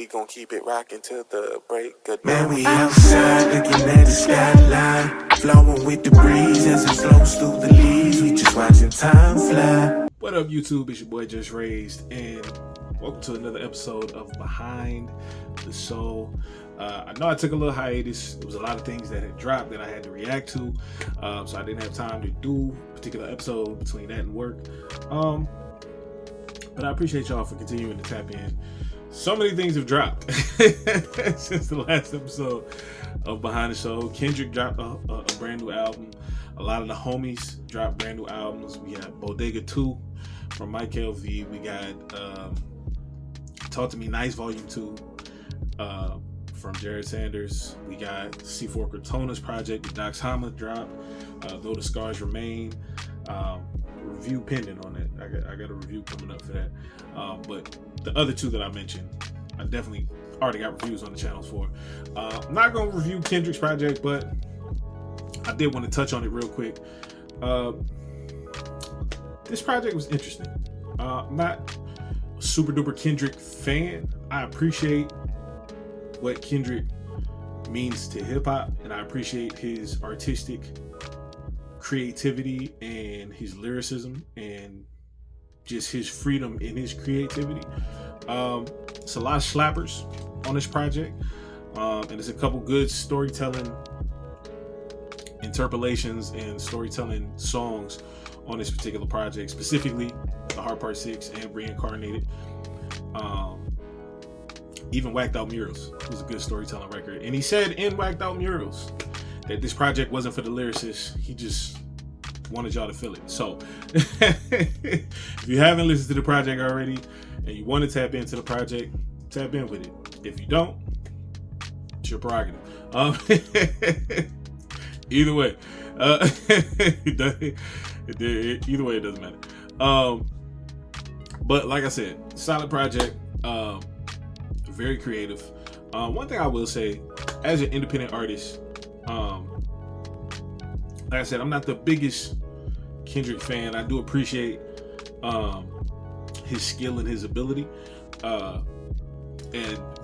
gon' keep it rocking till the break of day. Man, we outside looking at the skyline, flowing with the breeze as it flows through the leaves. We just watching time fly. What up, YouTube? It's your boy JusRzd, and welcome to another episode of Behind the Soul. I know I took a little hiatus. There was a lot of things that had dropped that I had to react to, so I didn't have time to do a particular episode between that and work. But I appreciate y'all for continuing to tap in. So many things have dropped since the last episode of Behind the Soul. Kendrick dropped a brand new album. A lot of the homies dropped brand new albums. We got Bodega 2 from Mike LV. We got Talk to Me Nice Volume 2 from Jared Sanders. We got C4 Cortona's project with Docs Hama drop. Though the Scars Remain. Review pending on that. I got a review coming up for that. But the other two that I mentioned, I definitely already got reviews on the channels for. I'm not going to review Kendrick's project, but I did want to touch on it real quick. This project was interesting. I'm not a super duper Kendrick fan. I appreciate what Kendrick means to hip hop, and I appreciate his artistic creativity and his lyricism and just his freedom in his creativity. It's a lot of slappers on this project, and there's a couple good storytelling interpolations and storytelling songs on this particular project, specifically the Hard Part 6 and Reincarnated. Even Whacked Out Murals was a good storytelling record, and he said in Whacked Out Murals that this project wasn't for the lyricists. He just wanted y'all to feel it. So if you haven't listened to the project already and you want to tap into the project, tap in with it. If you don't, it's your prerogative. Either way, either way, it doesn't matter. But like I said, solid project, very creative. One thing I will say, as an independent artist, like I said, I'm not the biggest Kendrick fan. I do appreciate his skill and his ability, and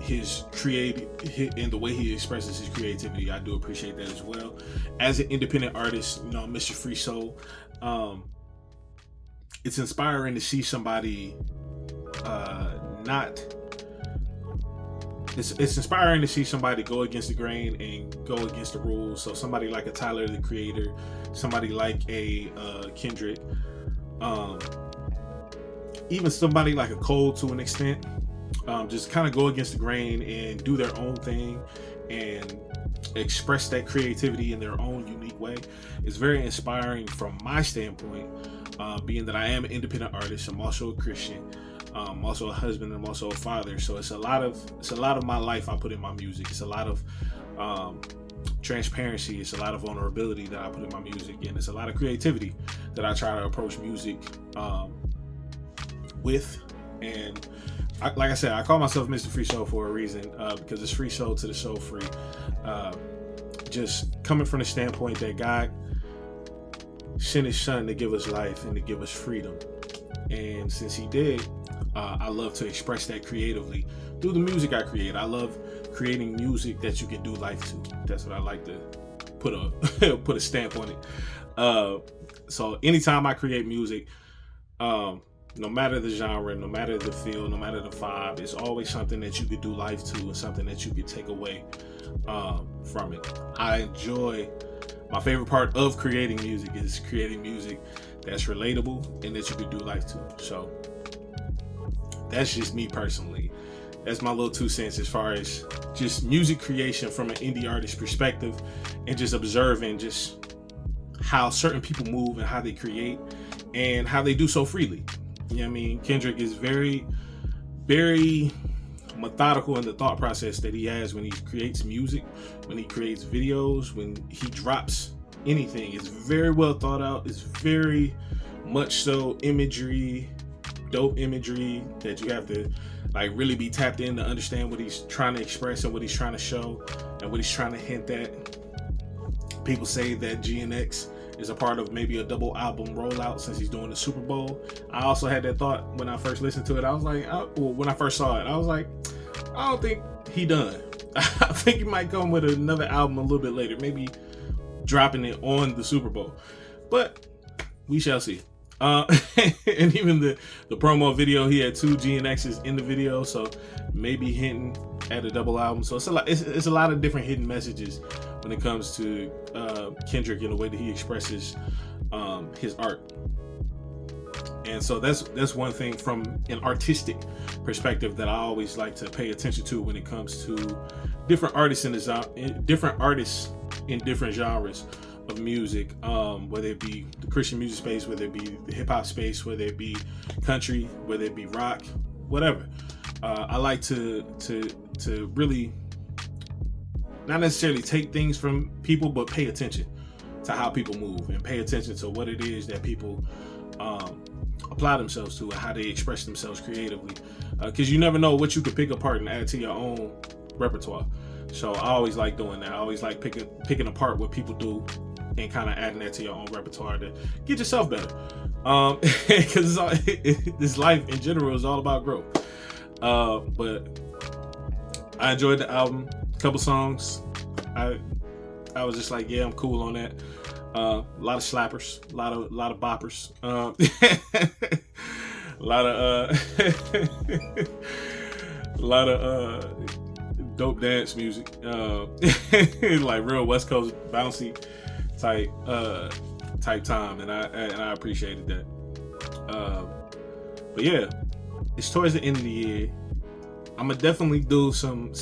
his and the way he expresses his creativity. I do appreciate that as well. As an independent artist, Mr. FreeSoul, it's inspiring to see somebody It's inspiring to see somebody go against the grain and go against the rules. So somebody like a Tyler, the Creator, somebody like a Kendrick, even somebody like a Cole to an extent, just kind of go against the grain and do their own thing and express that creativity in their own unique way. It's very inspiring from my standpoint, being that I am an independent artist. I'm also a Christian. I'm also a husband, and I'm also a father. So it's a lot of my life I put in my music. It's a lot of transparency. It's a lot of vulnerability that I put in my music, and it's a lot of creativity that I try to approach music with. And like I said, I call myself Mr. FreeSoul for a reason, because it's free soul to the soul free. Just coming from the standpoint that God sent his son to give us life and to give us freedom. And since he did, I love to express that creatively through the music I create. I love creating music that you can do life to. That's what I like to put a stamp on it. So anytime I create music, no matter the genre, no matter the feel, no matter the vibe, it's always something that you could do life to and something that you could take away from it. I enjoy, my favorite part of creating music is creating music that's relatable and that you could do life to. So that's just me personally. That's my little 2 cents as far as just music creation from an indie artist perspective, and just observing just how certain people move and how they create and how they do so freely. You know what I mean? Kendrick is very, very methodical in the thought process that he has when he creates music, when he creates videos, when he drops anything. It's very well thought out. It's very much so imagery, dope imagery that you have to really be tapped in to understand what he's trying to express and what he's trying to show and what he's trying to hint at. People say that GNX is a part of maybe a double album rollout since he's doing the Super Bowl. I also had that thought when I first listened to it. I was like, when I first saw it, I was like, I don't think he done. I think he might come with another album a little bit later, maybe dropping it on the Super Bowl, but we shall see. And even the promo video, he had 2 GNXs in the video, so maybe hinting at a double album. So it's a lot of different hidden messages when it comes to Kendrick in the way that he expresses his art. And so that's one thing from an artistic perspective that I always like to pay attention to when it comes to different artists in different genres of music, whether it be the Christian music space, whether it be the hip hop space, whether it be country, whether it be rock, whatever. I like to really not necessarily take things from people, but pay attention to how people move and pay attention to what it is that people apply themselves to and how they express themselves creatively. Because you never know what you could pick apart and add to your own repertoire. So I always like doing that. I always like picking apart what people do and kind of adding that to your own repertoire to get yourself better. Because this life in general is all about growth. But I enjoyed the album. A couple songs, I was just like, yeah, I'm cool on that. A lot of slappers, a lot of boppers, a lot of dope dance music, like real West Coast bouncy type time, and I appreciated that. But yeah, it's towards the end of the year. I'm gonna definitely do some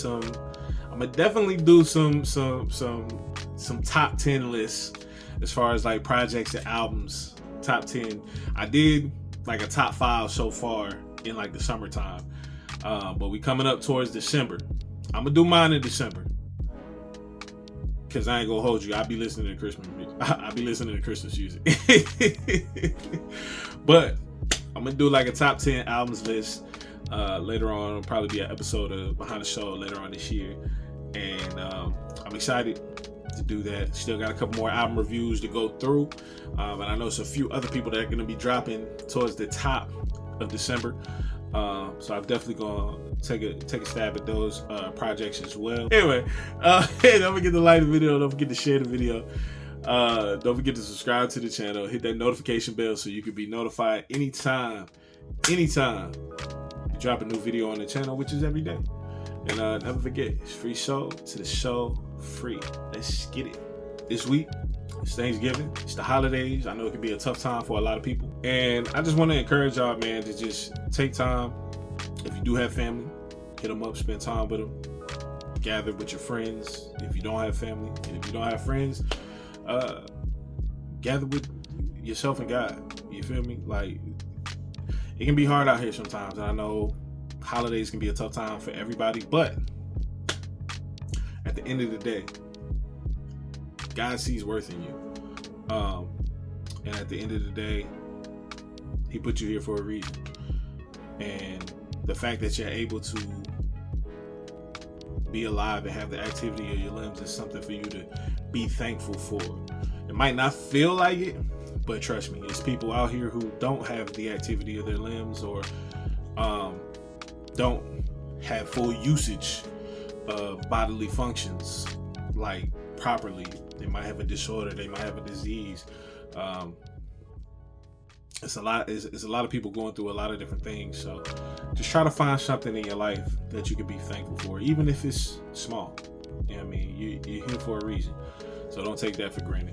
top 10 lists as far as like projects and albums. Top 10. I did like a top 5 so far in like the summertime, but we coming up towards December. I'm gonna do mine in December, cause I ain't gonna hold you. I'll be listening to Christmas music. I'll be listening to Christmas music. But I'm gonna do like a top 10 albums list later on. It'll probably be an episode of Behind the Show later on this year, and I'm excited to do that. Still got a couple more album reviews to go through, and I know there's a few other people that are gonna be dropping towards the top of December. So I'm definitely gonna take a stab at those projects as well. Anyway, don't forget to like the video. Don't forget to share the video. Don't forget to subscribe to the channel. Hit that notification bell so you can be notified anytime we drop a new video on the channel, which is every day. And never forget, it's FreeSoul to the show free. Let's get it. This week, it's Thanksgiving. It's the holidays. I know it can be a tough time for a lot of people. And I just want to encourage y'all, man, to just take time. If you do have family, hit them up, spend time with them. Gather with your friends. If you don't have family, and if you don't have friends, gather with yourself and God. You feel me? Like, it can be hard out here sometimes. And I know holidays can be a tough time for everybody, but at the end of the day, God sees worth in you. And at the end of the day, He put you here for a reason. And the fact that you're able to be alive and have the activity of your limbs is something for you to be thankful for. It might not feel like it, but trust me, it's people out here who don't have the activity of their limbs or don't have full usage of bodily functions like properly. They might have a disorder, they might have a disease. It's a lot of people going through a lot of different things. So just try to find something in your life that you can be thankful for, even if it's small. You know what I mean? You're here for a reason. So don't take that for granted.